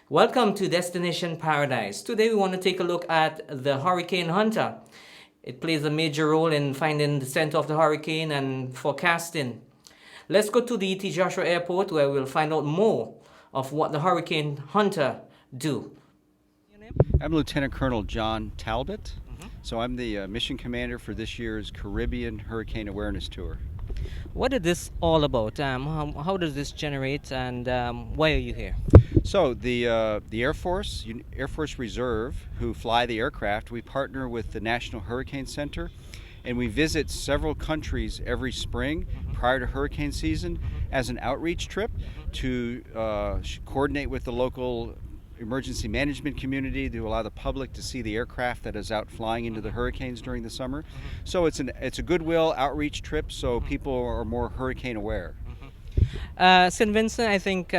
Welcome to Destination Paradise. Today we want to take a look at the Hurricane Hunter. It plays a major role in finding the center of the hurricane and forecasting. Let's go to the E.T. Joshua Airport where we'll find out more of what the Hurricane Hunter do. I'm Lieutenant Colonel John Talbot. So I'm the mission commander for this year's Caribbean Hurricane Awareness Tour. What is this all about? How does this generate and why are you here? So the Air Force, Air Force Reserve, who fly the aircraft, we partner with the National Hurricane Center, and we visit several countries every spring prior to hurricane season as an outreach trip to coordinate with the local emergency management community to allow the public to see the aircraft that is out flying into the hurricanes during the summer. So it's a goodwill outreach trip, so people are more hurricane aware. St. Vincent, I think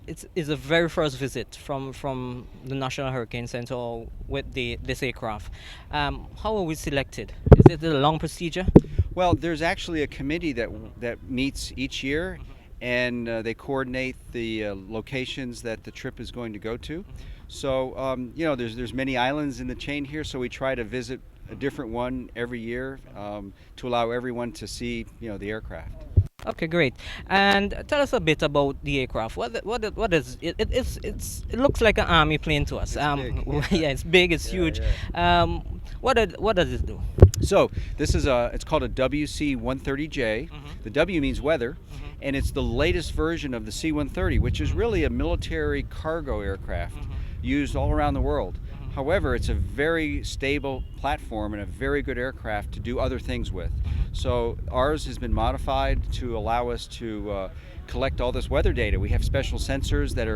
it's a very first visit from the National Hurricane Center with this aircraft. How are we selected? Is it a long procedure? Well, there's actually a committee that meets each year, and they coordinate the locations that the trip is going to go to. So there's many islands in the chain here, so we try to visit a different one every year to allow everyone to see the aircraft. Okay, great. And tell us a bit about the aircraft. What is it? It looks like an army plane to us. It's big. Yeah, it's big. It's huge. What does it do? So this is it's called a WC-130J. The W means weather, and it's the latest version of the C-130, which is really a military cargo aircraft used all around the world. However, it's a very stable platform and a very good aircraft to do other things with. So ours has been modified to allow us to collect all this weather data. We have special sensors that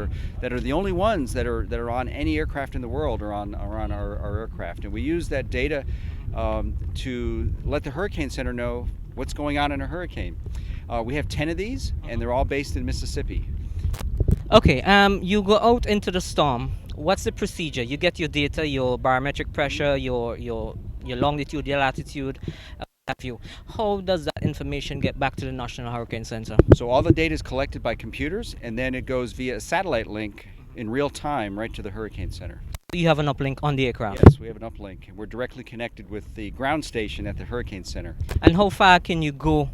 are the only ones that are on any aircraft in the world or on our aircraft, and we use that data to let the Hurricane Center know what's going on in a hurricane. We have 10 of these, and they're all based in Mississippi. Okay. You go out into the storm. What's the procedure? You get your data, your barometric pressure, your longitude, your latitude. Have you? How does that information get back to the National Hurricane Center? So all the data is collected by computers, and then it goes via a satellite link in real time right to the Hurricane Center. You have an uplink on the aircraft. Yes, we have an uplink. We're directly connected with the ground station at the Hurricane Center. And how far can you go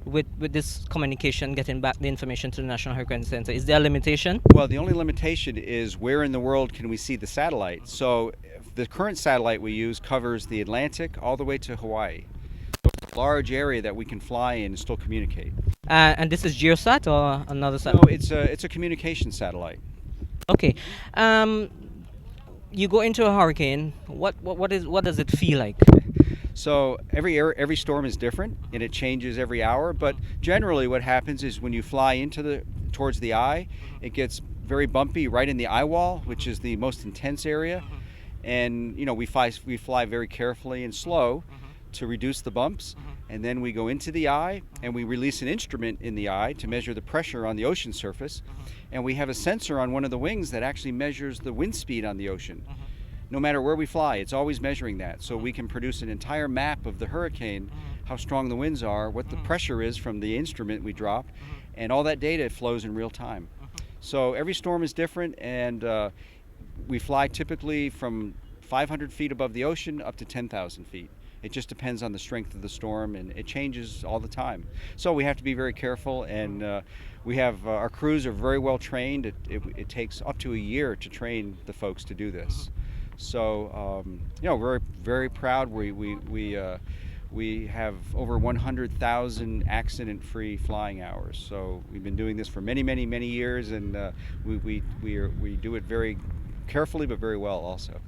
with this communication, getting back the information to the National Hurricane Center? Is there a limitation? Well, the only limitation is where in the world can we see the satellite. So the current satellite we use covers the Atlantic all the way to Hawaii. So it's a large area that we can fly in and still communicate. And this is GeoSat or another No, satellite? it's a communication satellite. Okay. You go into a hurricane. What does it feel like? So every storm is different, and it changes every hour. But generally, what happens is when you fly towards the eye, it gets very bumpy right in the eye wall, which is the most intense area. And we fly very carefully and slow to reduce the bumps. And then we go into the eye, and we release an instrument in the eye to measure the pressure on the ocean surface. And we have a sensor on one of the wings that actually measures the wind speed on the ocean. No matter where we fly, it's always measuring that. So we can produce an entire map of the hurricane, how strong the winds are, what the pressure is from the instrument we drop, and all that data flows in real time. So every storm is different, and we fly typically from 500 feet above the ocean up to 10,000 feet. It just depends on the strength of the storm, and it changes all the time. So we have to be very careful, and we have our crews are very well trained. It takes up to a year to train the folks to do this. So we're very proud. We have over 100,000 accident-free flying hours. So we've been doing this for many years, and we do it very carefully but very well also.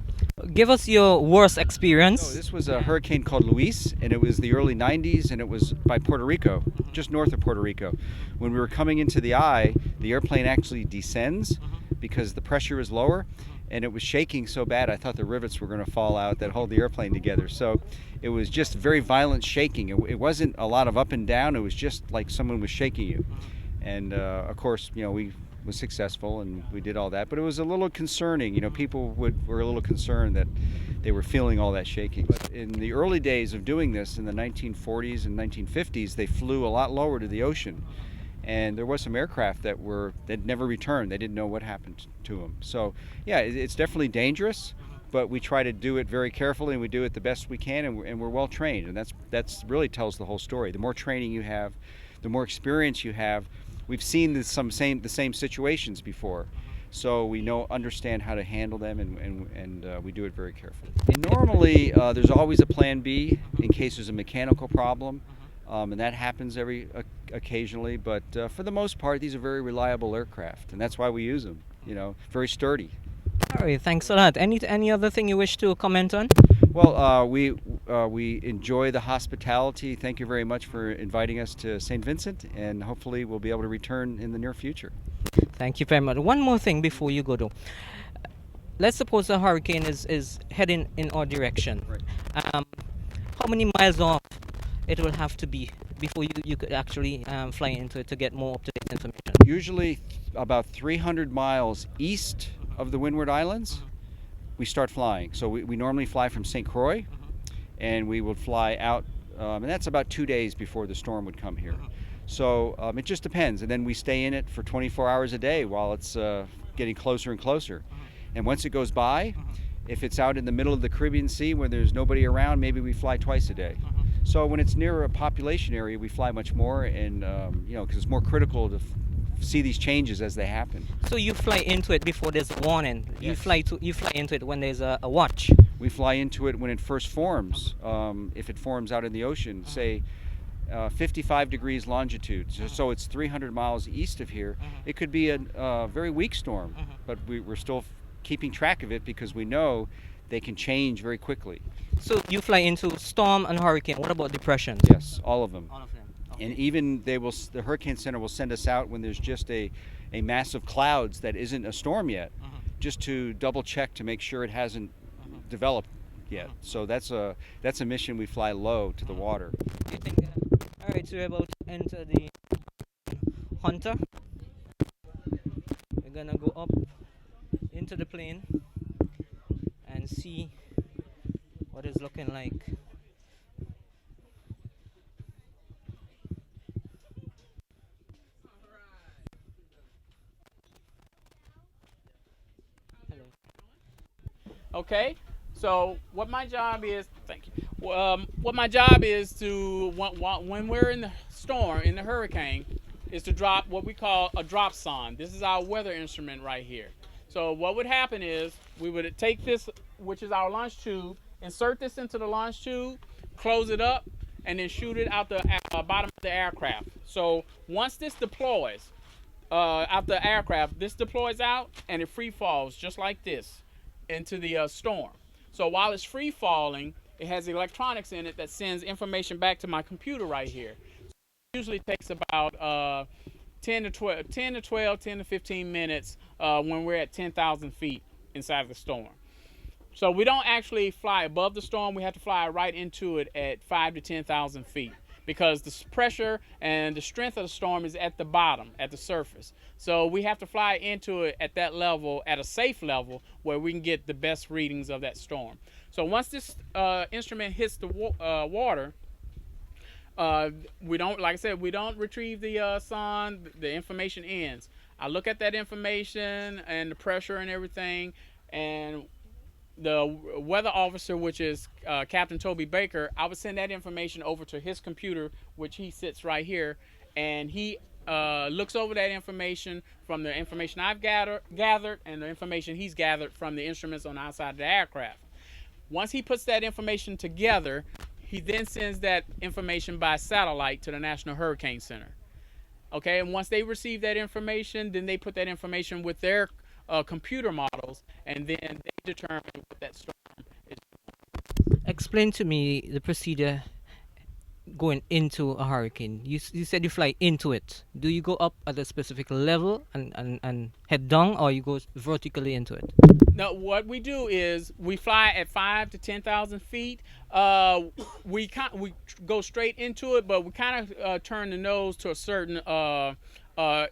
Give us your worst experience. So this was a hurricane called Luis, and it was the early 90s, and it was by Puerto Rico, just north of Puerto Rico. When we were coming into the eye, the airplane actually descends because the pressure is lower, and it was shaking so bad I thought the rivets were going to fall out that hold the airplane together. So it was just very violent shaking. It wasn't a lot of up and down. It was just like someone was shaking you. And of course, we was successful and we did all that, but it was a little concerning. People were a little concerned that they were feeling all that shaking. But in the early days of doing this in the 1940s and 1950s, they flew a lot lower to the ocean. and there was some aircraft that never returned. They didn't know what happened to them. So yeah, it's definitely dangerous, but we try to do it very carefully, and we do it the best we can, and we're well trained, and that's really tells the whole story. The more training you have, the more experience you have. We've seen the same situations before, so we understand how to handle them, and we do it very carefully. And normally, there's always a plan B in case there's a mechanical problem, and that happens occasionally. But for the most part, these are very reliable aircraft, and that's why we use them. Very sturdy. All right, thanks a lot. Any other thing you wish to comment on? Well, we enjoy the hospitality. Thank you very much for inviting us to St. Vincent, and hopefully we'll be able to return in the near future. Thank you very much. One more thing before you go, though. Let's suppose a hurricane is heading in our direction. Right. How many miles off it will have to be before you could actually fly into it to get more up-to-date information? Usually about 300 miles east of the Windward Islands, we start flying. So we normally fly from St. Croix, and we would fly out, and that's about 2 days before the storm would come here. So it just depends, and then we stay in it for 24 hours a day while it's getting closer and closer. And once it goes by, if it's out in the middle of the Caribbean Sea where there's nobody around, maybe we fly twice a day. So when it's near a population area, we fly much more, and because it's more critical to see these changes as they happen. So you fly into it before there's a warning. Yes. You fly into it when there's a watch. We fly into it when it first forms. If it forms out in the ocean, say 55 degrees longitude, so it's 300 miles east of here. It could be a very weak storm, but we're still keeping track of it because we know they can change very quickly. So you fly into storm and hurricane. What about depressions? Yes, all of them. All of them. Okay. And even the Hurricane Center will send us out when there's just a mass of clouds that isn't a storm yet, just to double check to make sure it hasn't developed yet. So that's a mission we fly low to the water. You think all right, so we're about to enter the Hunter. We're gonna go up into the plane and see what it's looking like. Hello. Okay, so what my job is, thank you. What my job is to, when we're in the storm, in the hurricane, is to drop what we call a drop sonde. This is our weather instrument right here. So what would happen is we would take this, which is our launch tube, insert this into the launch tube, close it up, and then shoot it out the bottom of the aircraft. So once this deploys out the aircraft, this deploys out and it free falls just like this into the storm. So while it's free falling, it has electronics in it that sends information back to my computer right here. So it usually takes about 10 to 15 minutes when we're at 10,000 feet inside the storm. So we don't actually fly above the storm. We have to fly right into it at 5 to 10,000 feet because the pressure and the strength of the storm is at the bottom, at the surface. So we have to fly into it at that level, at a safe level, where we can get the best readings of that storm. So once this instrument hits the water, we don't, like I said, we don't retrieve the sonde. The information ends. I look at that information and the pressure and everything, and the weather officer, which is Captain Toby Baker, I would send that information over to his computer, which he sits right here, and he looks over that information from the information I've gathered and the information he's gathered from the instruments on the outside of the aircraft. Once he puts that information together, he then sends that information by satellite to the National Hurricane Center. Okay, and once they receive that information, then they put that information with their computer models, and then they determine what that storm is. Explain to me the procedure going into a hurricane. You said you fly into it. Do you go up at a specific level and head down, or you go vertically into it? No, what we do is we fly at 5 to 10,000 feet. We go straight into it, but we kind of turn the nose to a certain.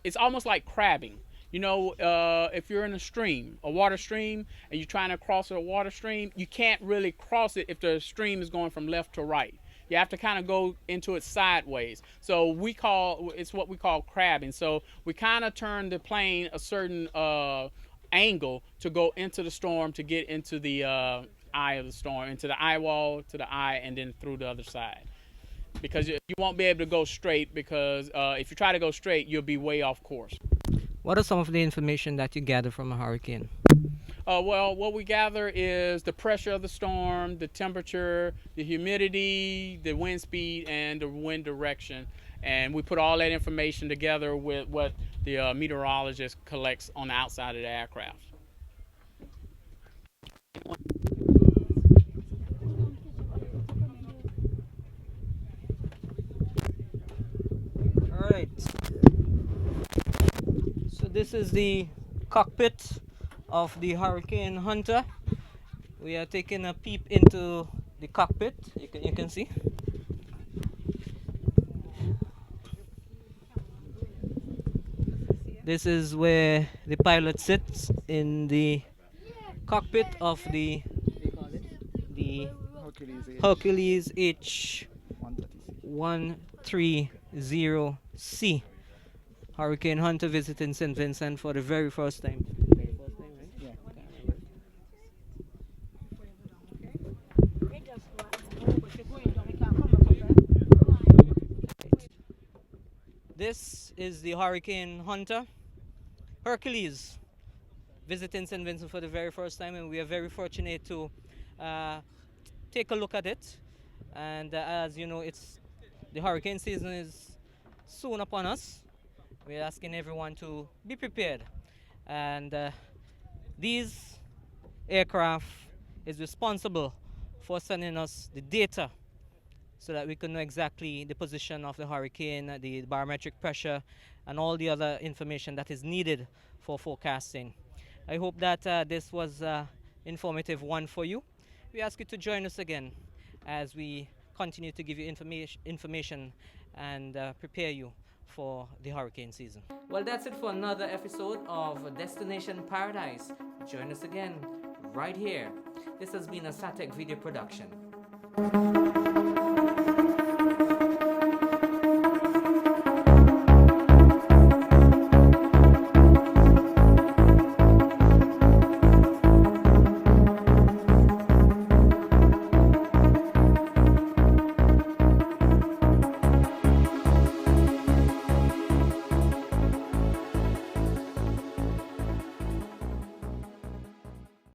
It's almost like crabbing. You know, if you're in a stream, a water stream, and you're trying to cross a water stream, you can't really cross it if the stream is going from left to right. You have to kind of go into it sideways. So it's what we call crabbing. So we kind of turn the plane a certain angle to go into the storm, to get into the eye of the storm, into the eye wall, to the eye, and then through the other side. Because you won't be able to go straight, because if you try to go straight, you'll be way off course. What are some of the information that you gather from a hurricane? Well, what we gather is the pressure of the storm, the temperature, the humidity, the wind speed, and the wind direction. And we put all that information together with what the meteorologist collects on the outside of the aircraft. All right. So this is the cockpit of the Hurricane Hunter. We are taking a peep into the cockpit. You can see. This is where the pilot sits in the cockpit of the Hercules H130C. Hurricane Hunter visiting St. Vincent for the very first time. This is the Hurricane Hunter Hercules visiting St. Vincent for the very first time, and we are very fortunate to take a look at it. And as you know, the hurricane season is soon upon us. We're asking everyone to be prepared, and these aircraft is responsible for sending us the data so that we can know exactly the position of the hurricane, the barometric pressure, and all the other information that is needed for forecasting. I hope that this was an informative one for you. We ask you to join us again as we continue to give you information and prepare you for the hurricane season. Well, that's it for another episode of Destination Paradise. Join us again right here. This has been a Sattech video production.